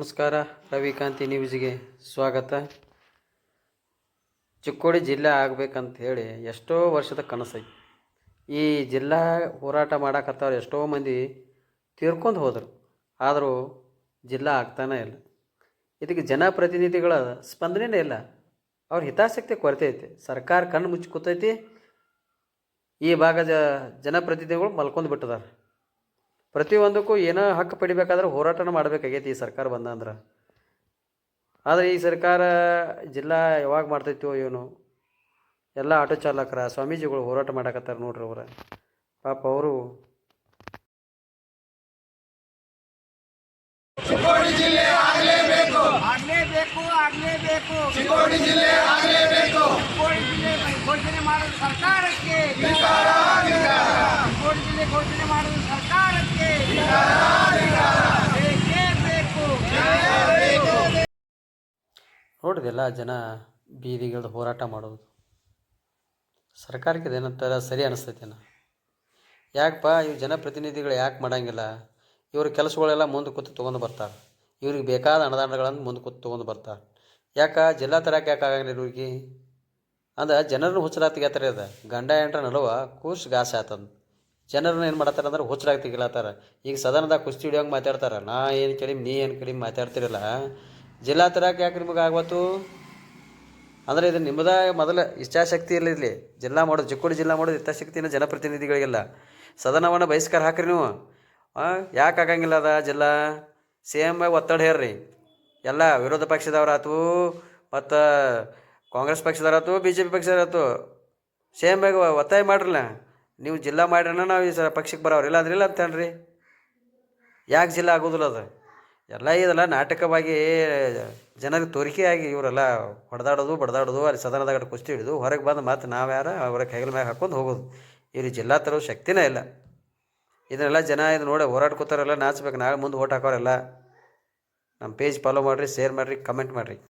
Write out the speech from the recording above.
ನಮಸ್ಕಾರ. ರವಿಕಾಂತಿ ನ್ಯೂಸ್ಗೆ ಸ್ವಾಗತ. ಚಿಕ್ಕೋಡಿ ಜಿಲ್ಲೆ ಆಗಬೇಕಂತ ಹೇಳಿ ಎಷ್ಟೋ ವರ್ಷದ ಕನಸೈತಿ. ಈ ಜಿಲ್ಲಾ ಹೋರಾಟ ಮಾಡಕತ್ತವ್ರು ಎಷ್ಟೋ ಮಂದಿ ತೀರ್ಕೊಂಡು ಹೋದರು, ಆದರೂ ಜಿಲ್ಲಾ ಆಗ್ತಾನೇ ಇಲ್ಲ. ಇದಕ್ಕೆ ಜನಪ್ರತಿನಿಧಿಗಳ ಸ್ಪಂದನೆ ಇಲ್ಲ. ಅವ್ರ ಹಿತಾಸಕ್ತಿ ಕೊರತೆ ಐತಿ. ಸರ್ಕಾರ ಕಣ್ಣು ಮುಚ್ಚಿ ಕೂತೈತಿ. ಈ ಭಾಗದ ಜನಪ್ರತಿನಿಧಿಗಳು ಮಲ್ಕೊಂಡು ಬಿಟ್ಟಿದ್ದಾರೆ. ಪ್ರತಿಯೊಂದಕ್ಕೂ ಏನೋ ಹಕ್ಕು ಪಡಿಬೇಕಾದ್ರೆ ಹೋರಾಟನ ಮಾಡಬೇಕಾಗೈತಿ ಈ ಸರ್ಕಾರ ಬಂದಂದ್ರೆ. ಆದರೆ ಈ ಸರ್ಕಾರ ಜಿಲ್ಲಾ ಯಾವಾಗ ಮಾಡ್ತೈತೋ ಇವನು ಎಲ್ಲ ಆಟೋ ಚಾಲಕರ ಸ್ವಾಮೀಜಿಗಳು ಹೋರಾಟ ಮಾಡಕತ್ತಾರೆ ನೋಡ್ರಿ. ಅವರ ಪಾಪ ಅವರು ಚಿಕ್ಕೋಡಿ ಜಿಲ್ಲೆ ಆಗಲೇಬೇಕು, ಆಗಲೇಬೇಕು, ಆಗಲೇಬೇಕು. ಚಿಕ್ಕೋಡಿ ಜಿಲ್ಲೆ ಆಗಲೇಬೇಕು. ಚಿಕ್ಕೋಡಿ ಜಿಲ್ಲೆ ಘೋಷಣೆ ಮಾಡೋದು ಸರ್ಕಾರಕ್ಕೆ. ಚಿಕ್ಕೋಡಿ ಜಿಲ್ಲೆ ಘೋಷಣೆ ಮಾಡೋದು ಸರ್ಕಾರಕ್ಕೆ ಬೇಕೇ ಬೇಕು. ನೋಡಿದೆಲ್ಲ ಜನ ಬೀದಿಗಿಳಿದು ಹೋರಾಟ ಮಾಡೋದು ಸರ್ಕಾರಕ್ಕೆ ಏನಂತಾರೆ ಸರಿ ಅನಿಸ್ತೈತೇನ? ಯಾಕಪ್ಪ ಇವು ಜನಪ್ರತಿನಿಧಿಗಳು ಯಾಕೆ ಮಾಡಂಗಿಲ್ಲ? ಇವ್ರ ಕೆಲಸಗಳೆಲ್ಲ ಮುಂದೆ ಕೂತು ತೊಗೊಂಡು ಬರ್ತಾರೆ. ಇವ್ರಿಗೆ ಬೇಕಾದ ಅನುದಾನಗಳನ್ನು ಮುಂದೆ ಕೂತು ತೊಗೊಂಡು ಬರ್ತಾರೆ. ಯಾಕೆ ಜಿಲ್ಲಾ ತರಕ್ಕೆ ಯಾಕೆ ಆಗಂಗಿಲ್ಲ ಇವ್ರಿಗೆ? ಅಂದ್ರೆ ಜನರನ್ನು ಹುಚ್ಚರಾಗಿ ತೆಗಿತಾರೆ. ಅದು ಗಂಡ ಎಂಟ್ರ ನಡುವ ಕೂರ್ಸ್ ಗಾಸ ಆತಂದು ಜನರನ್ನ ಏನು ಮಾಡತ್ತಾರೆ ಅಂದ್ರೆ ಹುಚ್ಚರಾಗಿ ತೆಗಿಲತ್ತಾರ. ಈಗ ಸದನದಾಗ ಕುಸ್ತಿ ಹಿಡಿಯೋಂಗೆ ಮಾತಾಡ್ತಾರೆ. ನಾ ಏನು ಕಡಿಮೆ ನೀ ಏನು ಕಡಿಮೆ ಮಾತಾಡ್ತಿರಲ್ಲ. ಜಿಲ್ಲಾ ತರಕ್ಕೆ ಯಾಕೆ ನಿಮಗೆ ಆಗ್ಬತ್ತು? ಅಂದರೆ ಇದು ನಿಮ್ಮದ ಮೊದಲ ಇಚ್ಛಾಶಕ್ತಿ ಇಲ್ಲ. ಇಲ್ಲಿ ಜಿಲ್ಲಾ ಮಾಡೋದು, ಚಿಕ್ಕೋಡಿ ಜಿಲ್ಲಾ ಮಾಡೋದು ಇಚ್ಛಾಶಕ್ತಿನ ಜನಪ್ರತಿನಿಧಿಗಳಿಗೆಲ್ಲ. ಸದನವನ್ನು ಬಹಿಷ್ಕಾರ ಹಾಕ್ರಿ ನೀವು. ಯಾಕೆ ಆಗಂಗಿಲ್ಲ ಅದ ಜಿಲ್ಲಾ? ಸೇಮ್ ಒತ್ತಡ ಹೇರ್ರಿ. ಎಲ್ಲ ವಿರೋಧ ಪಕ್ಷದವರಾತು ಮತ್ತು ಕಾಂಗ್ರೆಸ್ ಪಕ್ಷದವರಾತು ಬಿ ಜೆ ಪಿ ಪಕ್ಷದವರಾತು ಸೇಮ್ ಆಗಿ ಒತ್ತಾಯ ಮಾಡ್ರಲ್ಲ. ನೀವು ಜಿಲ್ಲಾ ಮಾಡ್ರನ ನಾವು ಈ ಪಕ್ಷಕ್ಕೆ ಬರೋರು, ಇಲ್ಲ ಅಂದ್ರೆ ಇಲ್ಲ ಅಂತ ಹೇಳ್ರಿ. ಯಾಕೆ ಜಿಲ್ಲಾ ಆಗೋದಿಲ್ಲ? ಅದು ಎಲ್ಲ ಇದೆಲ್ಲ ನಾಟಕವಾಗಿ ಜನರಿಗೆ ತೋರಿಕೆಯಾಗಿ ಇವರೆಲ್ಲ ಹೊಡೆದಾಡೋದು ಬಡ್ದಾಡೋದು, ಅಲ್ಲಿ ಸದನದಾಗ ಕುಸ್ತಿ ಹಿಡಿದು ಹೊರಗೆ ಬಂದು ಮತ್ತು ನಾವು ಯಾರು ಅವ್ರಿಗೆ ಹೆಗಲ ಮ್ಯಾಗ ಹಾಕ್ಕೊಂಡು ಹೋಗೋದು. ಇವ್ರಿಗೆ ಜಿಲ್ಲಾ ತರೋ ಶಕ್ತಿನೇ ಇಲ್ಲ. ಇದನ್ನೆಲ್ಲ ಜನ ಇದು ನೋಡಿ ಹೋರಾಡ್ಕೋತಾರೆಲ್ಲ ನಾಚ್ಬೇಕು. ನಾಳೆ ಮುಂದೆ ಓಟ್ ಹಾಕೋರೆಲ್ಲ. ನಮ್ಮ ಪೇಜ್ ಫಾಲೋ ಮಾಡಿರಿ, ಶೇರ್ ಮಾಡಿರಿ, ಕಮೆಂಟ್ ಮಾಡಿರಿ.